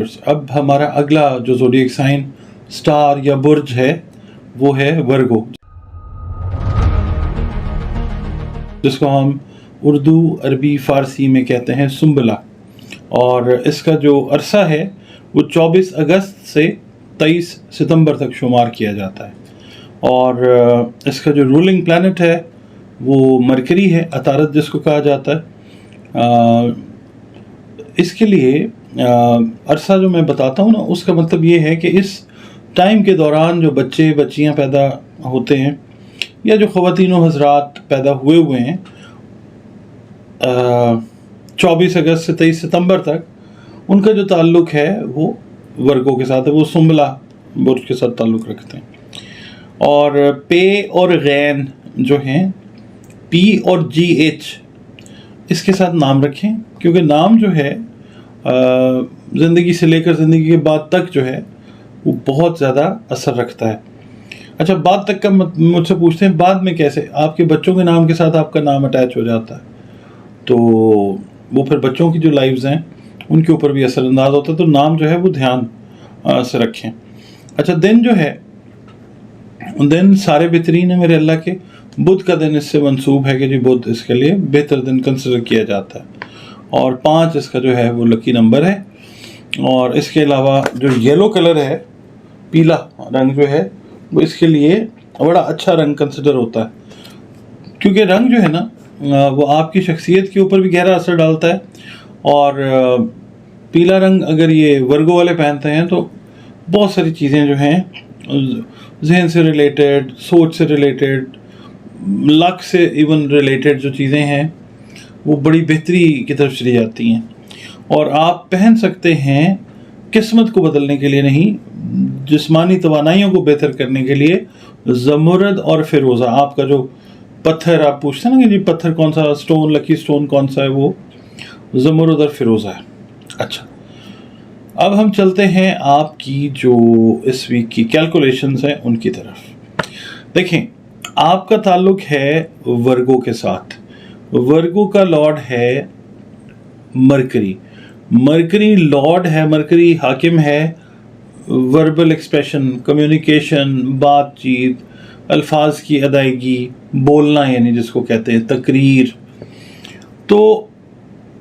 اب ہمارا اگلا جو زوڈیک سائن سٹار یا برج ہے وہ ہے ورگو، جس کو ہم اردو، عربی، فارسی میں کہتے ہیں سنبلہ، اور اس کا جو عرصہ ہے وہ 24 اگست سے 23 ستمبر تک شمار کیا جاتا ہے، اور اس کا جو رولنگ پلانٹ ہے وہ مرکری ہے، عطارد جس کو کہا جاتا ہے۔ اس کے لیے عرصہ جو میں بتاتا ہوں نا، اس کا مطلب یہ ہے کہ اس ٹائم کے دوران جو بچے بچیاں پیدا ہوتے ہیں یا جو خواتین و حضرات پیدا ہوئے ہیں 24 اگست سے 23 ستمبر تک، ان کا جو تعلق ہے وہ ورگو کے ساتھ ہے، وہ سنبلہ برج کے ساتھ تعلق رکھتے ہیں۔ اور پے اور غین جو ہیں، پی اور جی ایچ، اس کے ساتھ نام رکھیں، کیونکہ نام جو ہے زندگی سے لے کر زندگی کے بعد تک جو ہے وہ بہت زیادہ اثر رکھتا ہے۔ اچھا، بعد تک کا مجھ سے پوچھتے ہیں بعد میں کیسے؟ آپ کے بچوں کے نام کے ساتھ آپ کا نام اٹیچ ہو جاتا ہے، تو وہ پھر بچوں کی جو لائفز ہیں ان کے اوپر بھی اثر انداز ہوتا ہے، تو نام جو ہے وہ دھیان سے رکھیں۔ اچھا، دن جو ہے، دن سارے بہترین ہیں میرے اللہ کے۔ بدھ کا دن اس سے منسوب ہے کہ جی بدھ اس کے لیے بہتر دن کنسیڈر کیا جاتا ہے، اور 5 اس کا جو ہے وہ لکی نمبر ہے۔ اور اس کے علاوہ جو یلو کلر ہے، پیلا رنگ جو ہے، وہ اس کے لیے بڑا اچھا رنگ کنسیڈر ہوتا ہے، کیونکہ رنگ جو ہے نا وہ آپ کی شخصیت کے اوپر بھی گہرا اثر ڈالتا ہے، اور پیلا رنگ اگر یہ ورگو والے پہنتے ہیں تو بہت ساری چیزیں جو ہیں ذہن سے ریلیٹڈ، سوچ سے ریلیٹڈ، لک سے ایون ریلیٹڈ جو چیزیں ہیں وہ بڑی بہتری کی طرف چلی جاتی ہیں، اور آپ پہن سکتے ہیں قسمت کو بدلنے کے لیے نہیں، جسمانی توانائیوں کو بہتر کرنے کے لیے زمرد اور فیروزہ۔ آپ کا جو پتھر آپ پوچھتے ہیں نا کہ جی پتھر کون سا، سٹون، لکی سٹون کون سا ہے، وہ زمرد اور فیروزہ ہے۔ اچھا، اب ہم چلتے ہیں آپ کی جو اس ویک کی کیلکولیشنز ہیں ان کی طرف۔ دیکھیں، آپ کا تعلق ہے ورگو کے ساتھ۔ ورگو کا لارڈ ہے مرکری، مرکری لارڈ ہے، مرکری حاکم ہے وربل ایکسپریشن، کمیونیکیشن، بات چیت، الفاظ کی ادائیگی، بولنا، یعنی جس کو کہتے ہیں تقریر۔ تو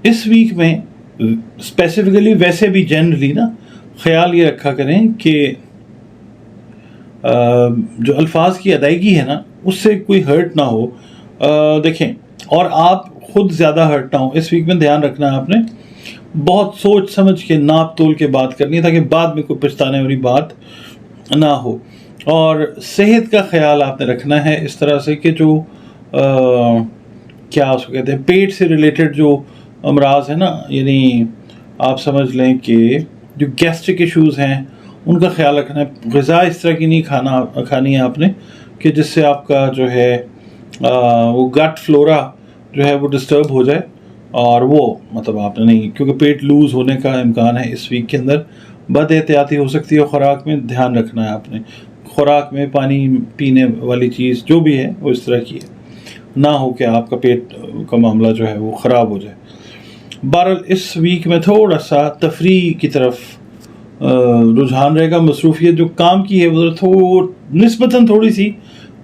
اس ویک میں اسپیسیفکلی، ویسے بھی جنرلی نا، خیال یہ رکھا کریں کہ جو الفاظ کی ادائیگی ہے نا اس سے کوئی ہرٹ نہ ہو۔ دیکھیں، اور آپ خود زیادہ ہرٹ نہ ہو، اس ویک میں دھیان رکھنا ہے آپ نے، بہت سوچ سمجھ کے ناپ تول کے بات کرنی ہے تاکہ بعد میں کوئی پچھتانے والی بات نہ ہو۔ اور صحت کا خیال آپ نے رکھنا ہے اس طرح سے کہ جو کیا اس کو کہتے ہیں، پیٹ سے ریلیٹڈ جو امراض ہیں نا، یعنی آپ سمجھ لیں کہ جو گیسٹرک ایشوز ہیں ان کا خیال رکھنا ہے۔ غذا اس طرح کی نہیں کھانی ہے آپ نے کہ جس سے آپ کا جو ہے وہ گٹ فلورا جو ہے وہ ڈسٹرب ہو جائے، اور وہ مطلب آپ نے نہیں، کیونکہ پیٹ لوز ہونے کا امکان ہے اس ویک کے اندر، بد احتیاطی ہو سکتی ہے۔ خوراک میں دھیان رکھنا ہے آپ نے، خوراک میں پانی پینے والی چیز جو بھی ہے وہ اس طرح کی ہے، نہ ہو کہ آپ کا پیٹ کا معاملہ جو ہے وہ خراب ہو جائے۔ بہرحال اس ویک میں تھوڑا سا تفریح کی طرف رجحان رہے گا، مصروفیت جو کام کی ہے وہ نسبتاً تھوڑی سی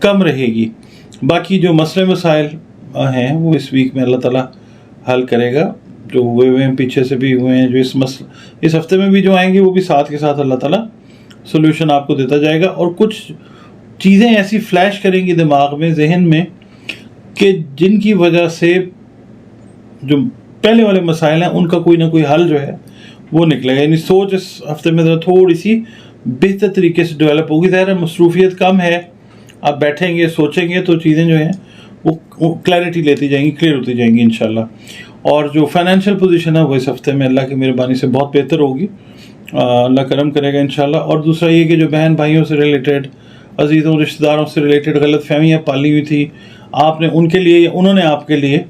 کم رہے گی۔ باقی جو مسئلے مسائل ہیں وہ اس ویک میں اللہ تعالیٰ حل کرے گا، جو ہوئے ہیں پیچھے سے بھی ہوئے ہیں، جو اس ہفتے میں بھی جو آئیں گے وہ بھی ساتھ کے ساتھ اللہ تعالیٰ سولوشن آپ کو دیتا جائے گا۔ اور کچھ چیزیں ایسی فلیش کریں گی دماغ میں، ذہن میں، کہ جن کی وجہ سے جو پہلے والے مسائل ہیں ان کا کوئی نہ کوئی حل جو ہے وہ نکلے گا، یعنی سوچ اس ہفتے میں تھوڑی سی بہتر طریقے سے ڈیولپ ہوگی۔ ظاہر ہے مصروفیت کم ہے، آپ بیٹھیں گے سوچیں گے تو چیزیں جو ہیں وہ کلیئرٹی لیتی جائیں گی، کلیئر ہوتی جائیں گی انشاءاللہ۔ اور جو فائنینشیل پوزیشن ہے وہ اس ہفتے میں اللہ کی مہربانی سے بہت بہتر ہوگی، اللہ کرم کرے گا انشاءاللہ۔ اور دوسرا یہ کہ جو بہن بھائیوں سے ریلیٹڈ، عزیزوں رشتہ داروں سے ریلیٹڈ غلط فہمیاں پالی ہوئی تھی آپ نے ان کے لیے یا انہوں نے آپ کے لیے،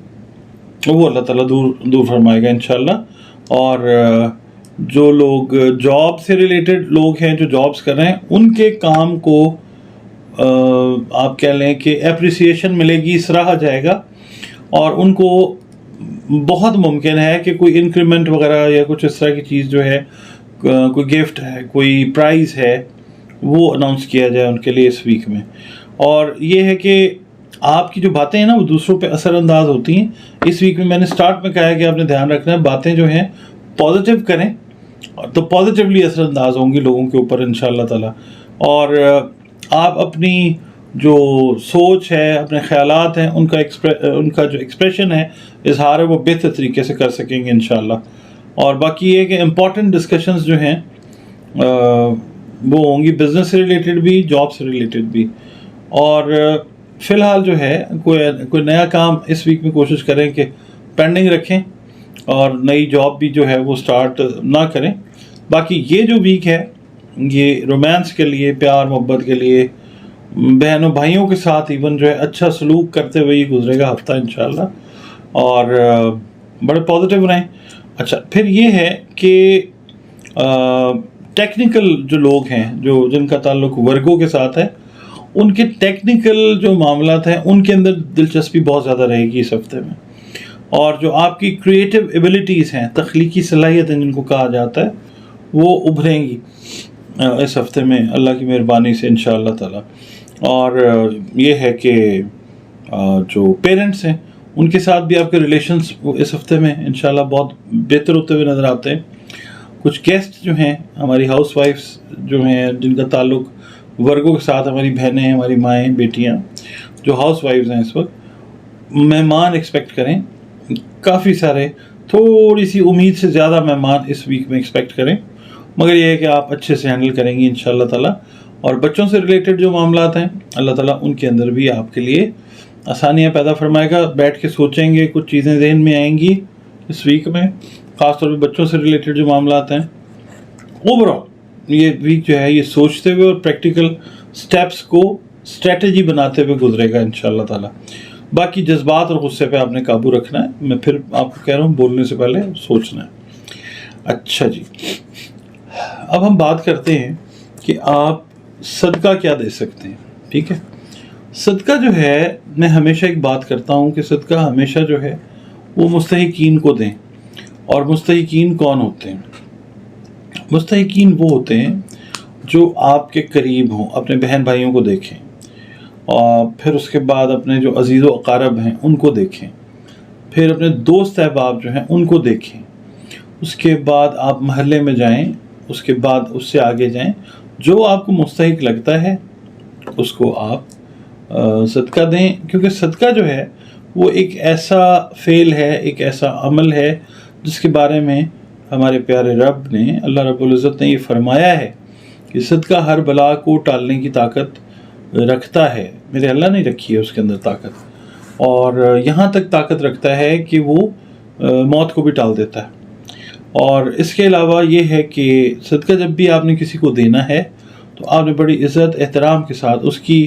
وہ اللہ تعالیٰ دور فرمائے گا انشاءاللہ۔ اور جو لوگ جاب سے ریلیٹڈ لوگ ہیں، جو جابس کر رہے ہیں، ان کے کام کو آپ کہہ لیں کہ اپریسیشن ملے گی، سراہا جائے گا، اور ان کو بہت ممکن ہے کہ کوئی انکریمنٹ وغیرہ یا کچھ اس طرح کی چیز جو ہے کوئی گفٹ ہے، کوئی پرائز ہے، وہ اناؤنس کیا جائے ان کے لیے اس ویک میں. اور یہ ہے کہ آپ کی جو باتیں ہیں نا وہ دوسروں پہ اثر انداز ہوتی ہیں. اس ویک میں میں نے سٹارٹ میں کہا ہے کہ آپ نے دھیان رکھنا ہے باتیں جو ہیں پازیٹیو کریں تو پازیٹیولی اثر انداز ہوں گی لوگوں کے اوپر انشاءاللہ تعالیٰ. اور آپ اپنی جو سوچ ہے، اپنے خیالات ہیں، ان کا جو ایکسپریشن ہے، اظہار ہے، وہ بہتر طریقے سے کر سکیں گے انشاءاللہ. اور باقی یہ کہ امپورٹنٹ ڈسکشنز جو ہیں وہ ہوں گی بزنس سے ریلیٹڈ بھی، جاب سے ریلیٹڈ بھی. اور فی الحال جو ہے کوئی نیا کام اس ویک میں کوشش کریں کہ پینڈنگ رکھیں اور نئی جاب بھی جو ہے وہ سٹارٹ نہ کریں. باقی یہ جو ویک ہے یہ رومانس کے لیے، پیار محبت کے لیے، بہنوں بھائیوں کے ساتھ ایون جو ہے اچھا سلوک کرتے ہوئے یہ گزرے گا ہفتہ انشاءاللہ. اور بڑے پازیٹیو رہیں. اچھا، پھر یہ ہے کہ ٹیکنیکل جو لوگ ہیں جن کا تعلق ورگوں کے ساتھ ہے، ان کے ٹیکنیکل جو معاملات ہیں ان کے اندر دلچسپی بہت زیادہ رہے گی اس ہفتے میں. اور جو آپ کی کریٹیو ایبلٹیز ہیں، تخلیقی صلاحیتیں جن کو کہا جاتا ہے، وہ ابھریں گی اس ہفتے میں اللہ کی مہربانی سے انشاءاللہ تعالی. اور یہ ہے کہ جو پیرنٹس ہیں ان کے ساتھ بھی آپ کے ریلیشنز اس ہفتے میں انشاءاللہ بہت بہتر ہوتے ہوئے نظر آتے ہیں. کچھ گیسٹ جو ہیں، ہماری ہاؤس وائفز جو ہیں جن کا تعلق ورگوں کے ساتھ، ہماری بہنیں، ہماری مائیں، بیٹیاں جو ہاؤس وائفز ہیں، اس وقت مہمان ایکسپیکٹ کریں. کافی سارے، تھوڑی سی امید سے زیادہ مہمان اس ویک میں ایکسپیکٹ کریں، مگر یہ ہے کہ آپ اچھے سے ہینڈل کریں گی انشاءاللہ تعالیٰ. اور بچوں سے ریلیٹڈ جو معاملات ہیں اللہ تعالیٰ ان کے اندر بھی آپ کے لیے آسانیاں پیدا فرمائے گا. بیٹھ کے سوچیں گے، کچھ چیزیں ذہن میں آئیں گی اس ویک میں، خاص طور پہ بچوں سے ریلیٹڈ جو معاملات ہیں. اوور آل یہ ویک جو ہے یہ سوچتے ہوئے اور پریکٹیکل سٹیپس کو اسٹریٹجی بناتے ہوئے گزرے گا انشاءاللہ تعالیٰ. باقی جذبات اور غصے پہ آپ نے قابو رکھنا ہے. میں پھر آپ کو کہہ رہا ہوں بولنے سے پہلے سوچنا ہے. اچھا جی، اب ہم بات کرتے ہیں کہ آپ صدقہ کیا دے سکتے ہیں. ٹھیک ہے، صدقہ جو ہے، میں ہمیشہ ایک بات کرتا ہوں کہ صدقہ ہمیشہ جو ہے وہ مستحقین کو دیں. اور مستحقین کون ہوتے ہیں؟ مستحقین وہ ہوتے ہیں جو آپ کے قریب ہوں. اپنے بہن بھائیوں کو دیکھیں، اور پھر اس کے بعد اپنے جو عزیز و اقارب ہیں ان کو دیکھیں، پھر اپنے دوست احباب جو ہیں ان کو دیکھیں. اس کے بعد آپ محلے میں جائیں، اس کے بعد اس سے آگے جائیں. جو آپ کو مستحق لگتا ہے اس کو آپ صدقہ دیں. کیونکہ صدقہ جو ہے وہ ایک ایسا فعل ہے، ایک ایسا عمل ہے جس کے بارے میں ہمارے پیارے رب نے، اللہ رب العزت نے یہ فرمایا ہے کہ صدقہ ہر بلا کو ٹالنے کی طاقت رکھتا ہے. میرے اللہ نے رکھی ہے اس کے اندر طاقت، اور یہاں تک طاقت رکھتا ہے کہ وہ موت کو بھی ٹال دیتا ہے. اور اس کے علاوہ یہ ہے کہ صدقہ جب بھی آپ نے کسی کو دینا ہے تو آپ نے بڑی عزت احترام کے ساتھ، اس کی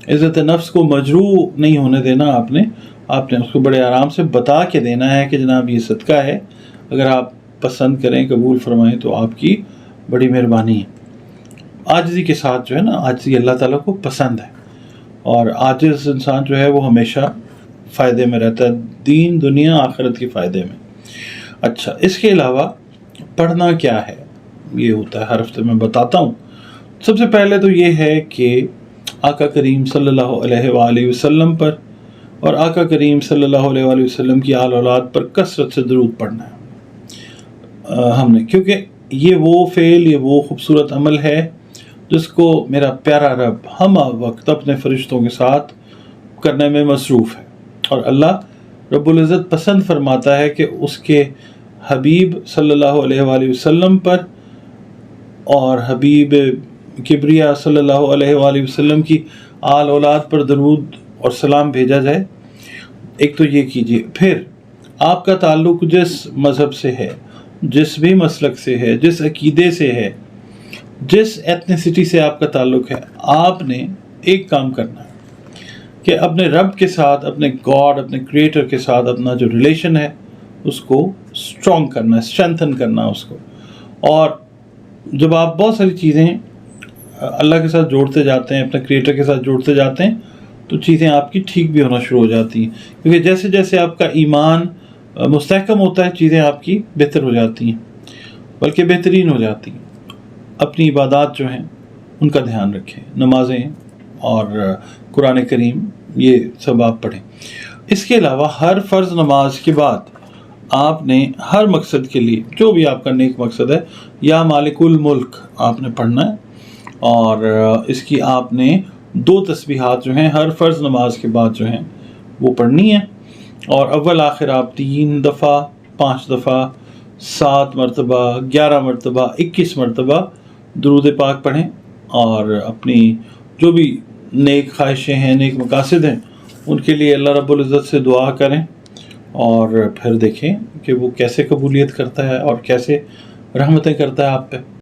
عزت نفس کو مجروح نہیں ہونے دینا. آپ نے اس کو بڑے آرام سے بتا کے دینا ہے کہ جناب یہ صدقہ ہے، اگر آپ پسند کریں، قبول فرمائیں تو آپ کی بڑی مہربانی ہے. عاجزی کے ساتھ جو ہے نا، عاجزی اللہ تعالیٰ کو پسند ہے، اور عاجز انسان جو ہے وہ ہمیشہ فائدے میں رہتا ہے، دین دنیا آخرت کے فائدے میں. اچھا، اس کے علاوہ پڑھنا کیا ہے یہ ہوتا ہے، ہر ہفتے میں بتاتا ہوں. سب سے پہلے تو یہ ہے کہ آقا کریم صلی اللہ علیہ وآلہ وسلم پر اور آقا کریم صلی اللہ علیہ وآلہ وسلم کی آل اولاد پر کثرت سے درود پڑھنا ہے ہم نے، کیونکہ یہ وہ فعل، یہ وہ خوبصورت عمل ہے جس کو میرا پیارا رب ہم وقت اپنے فرشتوں کے ساتھ کرنے میں مصروف ہے. اور اللہ رب العزت پسند فرماتا ہے کہ اس کے حبیب صلی اللہ علیہ وآلہ وسلم پر اور حبیب کبریا صلی اللہ علیہ وآلہ وسلم کی آل اولاد پر درود اور سلام بھیجا جائے. ایک تو یہ کیجیے. پھر آپ کا تعلق جس مذہب سے ہے، جس بھی مسلک سے ہے، جس عقیدے سے ہے، جس ایتھنیسٹی سے آپ کا تعلق ہے، آپ نے ایک کام کرنا ہے کہ اپنے رب کے ساتھ، اپنے گاڈ، اپنے کریٹر کے ساتھ اپنا جو ریلیشن ہے اس کو اسٹرانگ کرنا ہے، اسٹرینتھن کرنا اس کو. اور جب آپ بہت ساری چیزیں اللہ کے ساتھ جوڑتے جاتے ہیں، اپنے کریٹر کے ساتھ جوڑتے جاتے ہیں، تو چیزیں آپ کی ٹھیک بھی ہونا شروع ہو جاتی ہیں. کیونکہ جیسے جیسے آپ کا ایمان مستحکم ہوتا ہے، چیزیں آپ کی بہتر ہو جاتی ہیں، بلکہ بہترین ہو جاتی ہیں. اپنی عبادات جو ہیں ان کا دھیان رکھیں، نمازیں اور قرآن کریم یہ سب آپ پڑھیں۔ اس کے علاوہ ہر فرض نماز کے بعد آپ نے ہر مقصد کے لیے جو بھی آپ کا نیک مقصد ہے یا مالک الملک آپ نے پڑھنا ہے، اور اس کی آپ نے 2 تسبیحات جو ہیں ہر فرض نماز کے بعد جو ہیں وہ پڑھنی ہے، اور اول آخر آپ 3 دفعہ، 5 دفعہ، 7 مرتبہ، 11 مرتبہ، 21 مرتبہ درود پاک پڑھیں، اور اپنی جو بھی نیک خواہشیں ہیں، نیک مقاصد ہیں، ان کے لیے اللہ رب العزت سے دعا کریں، اور پھر دیکھیں کہ وہ کیسے قبولیت کرتا ہے اور کیسے رحمتیں کرتا ہے آپ پہ۔